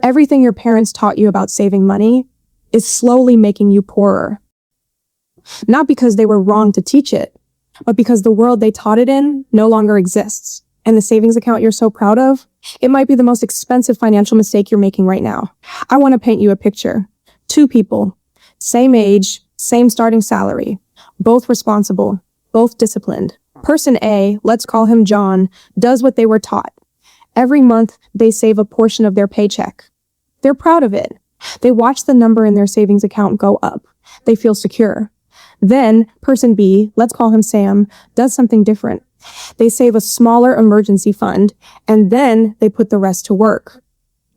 Everything your parents taught you about saving money is slowly making you poorer. Not because they were wrong to teach it, but because the world they taught it in no longer exists. And the savings account you're so proud of, it might be the most expensive financial mistake you're making right now. I want to paint you a picture. Two people, same age, same starting salary, both responsible, both disciplined. Person A, let's call him John, does what they were taught. Every month, they save a portion of their paycheck. They're proud of it. They watch the number in their savings account go up. They feel secure. Then, person B, let's call him Sam, does something different. They save a smaller emergency fund, and then they put the rest to work.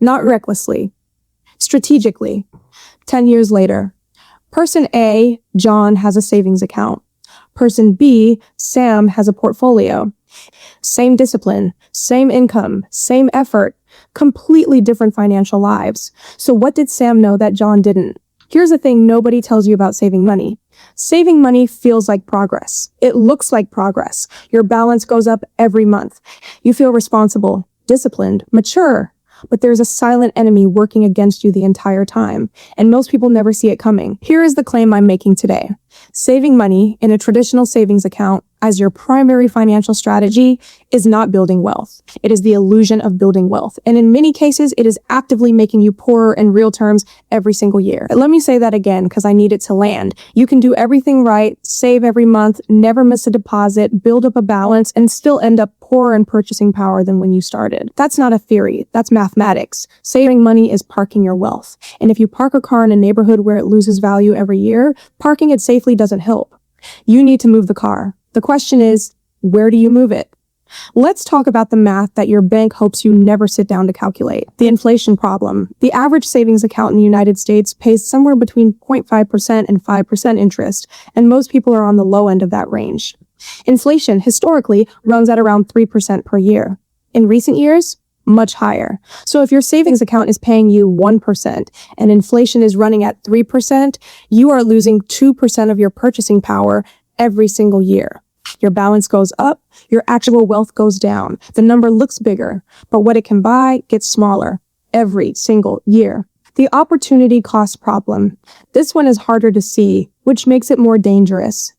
Not recklessly, strategically. 10 years later, person A, John, has a savings account. Person B, Sam, has a portfolio. Same discipline, same income, same effort, completely different financial lives. So what did Sam know that John didn't? Here's the thing nobody tells you about saving money. Saving money feels like progress. It looks like progress. Your balance goes up every month. You feel responsible, disciplined, mature. But there's a silent enemy working against you the entire time, and most people never see it coming. Here is the claim I'm making today. Saving money in a traditional savings account as your primary financial strategy is not building wealth. It is the illusion of building wealth. And in many cases, it is actively making you poorer in real terms every single year. Let me say that again because I need it to land. You can do everything right, save every month, never miss a deposit, build up a balance, and still end up poorer in purchasing power than when you started. That's not a theory. That's mathematics. Saving money is parking your wealth. And if you park a car in a neighborhood where it loses value every year, parking it safely doesn't help. You need to move the car. The question is, where do you move it? Let's talk about the math that your bank hopes you never sit down to calculate. The inflation problem. The average savings account in the United States pays somewhere between 0.5% and 5% interest, and most people are on the low end of that range. Inflation, historically, runs at around 3% per year. In recent years, much higher. So if your savings account is paying you 1% and inflation is running at 3%, you are losing 2% of your purchasing power every single year. Your balance goes up, your actual wealth goes down. The number looks bigger, but what it can buy gets smaller every single year. The opportunity cost problem. This one is harder to see, which makes it more dangerous.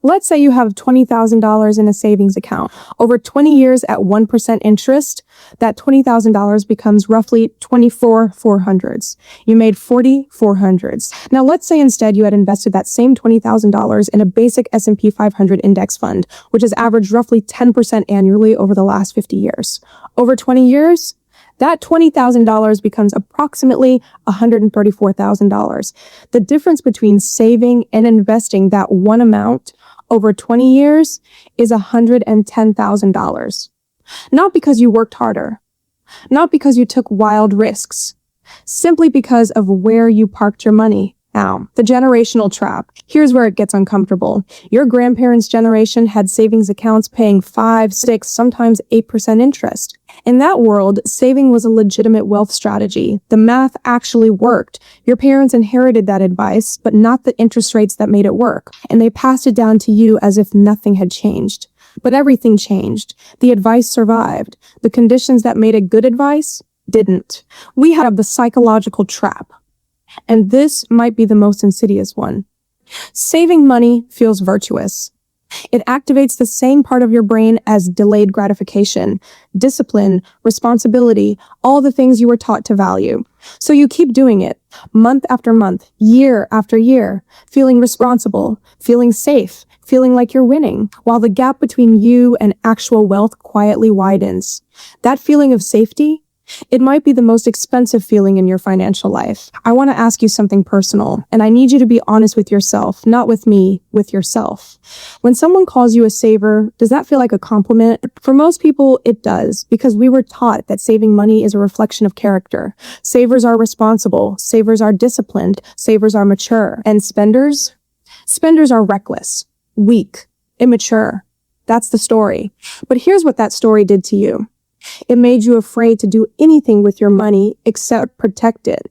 Let's say you have $20,000 in a savings account. Over 20 years at 1% interest, that $20,000 becomes roughly 24 400s. You made 40 400s. Now let's say instead you had invested that same $20,000 in a basic S&P 500 index fund, which has averaged roughly 10% annually over the last 50 years. Over 20 years, that $20,000 becomes approximately $134,000. The difference between saving and investing that one amount over 20 years is $110,000. Not because you worked harder, not because you took wild risks, simply because of where you parked your money. Now, the generational trap. Here's where it gets uncomfortable. Your grandparents' generation had savings accounts paying 5, 6, sometimes 8% interest. In that world, saving was a legitimate wealth strategy. The math actually worked. Your parents inherited that advice, but not the interest rates that made it work. And they passed it down to you as if nothing had changed. But everything changed. The advice survived. The conditions that made it good advice didn't. We have the psychological trap. And this might be the most insidious one. Saving money feels virtuous. It activates the same part of your brain as delayed gratification, discipline, responsibility, all the things you were taught to value. So you keep doing it, month after month, year after year, feeling responsible, feeling safe, feeling like you're winning, while the gap between you and actual wealth quietly widens. That feeling of safety, it might be the most expensive feeling in your financial life. I want to ask you something personal, and I need you to be honest with yourself, not with me, with yourself. When someone calls you a saver, does that feel like a compliment? For most people, it does, because we were taught that saving money is a reflection of character. Savers are responsible, savers are disciplined, savers are mature, and spenders? Spenders are reckless, weak, immature. That's the story. But here's what that story did to you. It made you afraid to do anything with your money except protect it.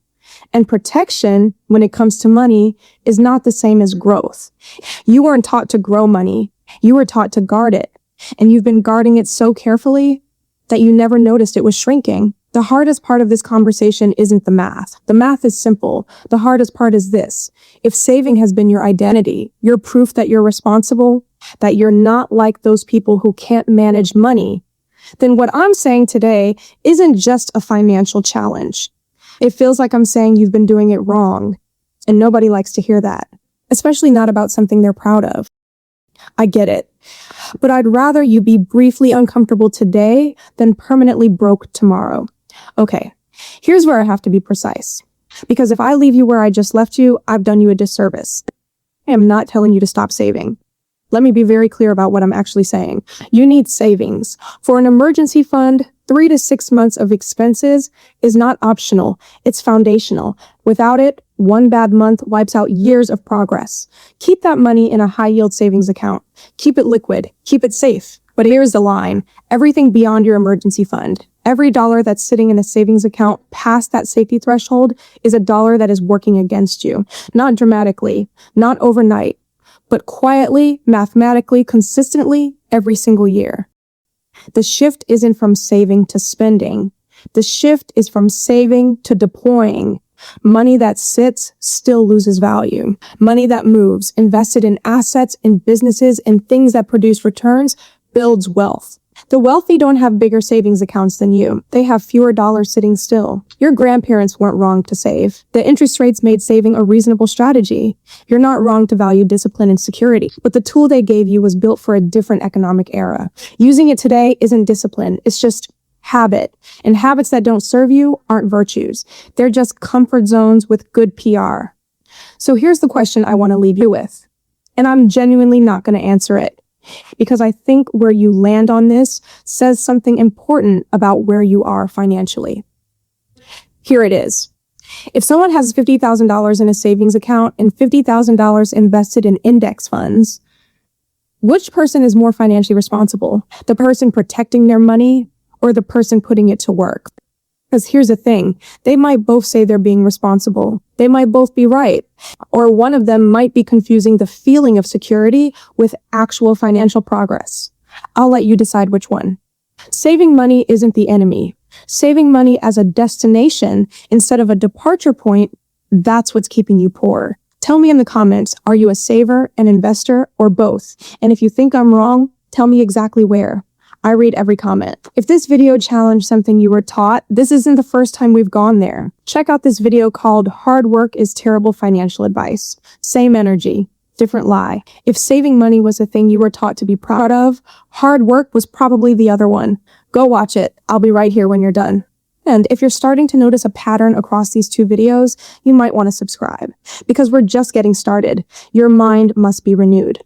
And protection, when it comes to money, is not the same as growth. You weren't taught to grow money. You were taught to guard it. And you've been guarding it so carefully that you never noticed it was shrinking. The hardest part of this conversation isn't the math. The math is simple. The hardest part is this. If saving has been your identity, your proof that you're responsible, that you're not like those people who can't manage money, then what I'm saying today isn't just a financial challenge. It feels like I'm saying you've been doing it wrong, and nobody likes to hear that, especially not about something they're proud of. I get it, but I'd rather you be briefly uncomfortable today than permanently broke tomorrow. Okay, here's where I have to be precise. Because if I leave you where I just left you, I've done you a disservice. I am not telling you to stop saving. Let me be very clear about what I'm actually saying. You need savings. For an emergency fund, 3 to 6 months of expenses is not optional. It's foundational. Without it, one bad month wipes out years of progress. Keep that money in a high-yield savings account. Keep it liquid. Keep it safe. But here's the line. Everything beyond your emergency fund, every dollar that's sitting in a savings account past that safety threshold is a dollar that is working against you. Not dramatically, not overnight, but quietly, mathematically, consistently, every single year. The shift isn't from saving to spending. The shift is from saving to deploying. Money that sits still loses value. Money that moves, invested in assets, in businesses, in things that produce returns, builds wealth. The wealthy don't have bigger savings accounts than you. They have fewer dollars sitting still. Your grandparents weren't wrong to save. The interest rates made saving a reasonable strategy. You're not wrong to value discipline and security, but the tool they gave you was built for a different economic era. Using it today isn't discipline. It's just habit. And habits that don't serve you aren't virtues. They're just comfort zones with good PR. So here's the question I want to leave you with. And I'm genuinely not going to answer it, because I think where you land on this says something important about where you are financially. Here it is. If someone has $50,000 in a savings account and $50,000 invested in index funds, which person is more financially responsible? The person protecting their money or the person putting it to work? Because here's the thing, they might both say they're being responsible. They might both be right. Or one of them might be confusing the feeling of security with actual financial progress. I'll let you decide which one. Saving money isn't the enemy. Saving money as a destination instead of a departure point, that's what's keeping you poor. Tell me in the comments, are you a saver, an investor, or both? And if you think I'm wrong, tell me exactly where. I read every comment. If this video challenged something you were taught, this isn't the first time we've gone there. Check out this video called Hard Work is Terrible Financial Advice. Same energy, different lie. If saving money was a thing you were taught to be proud of, hard work was probably the other one. Go watch it. I'll be right here when you're done. And if you're starting to notice a pattern across these two videos, you might want to subscribe, because we're just getting started. Your mind must be renewed.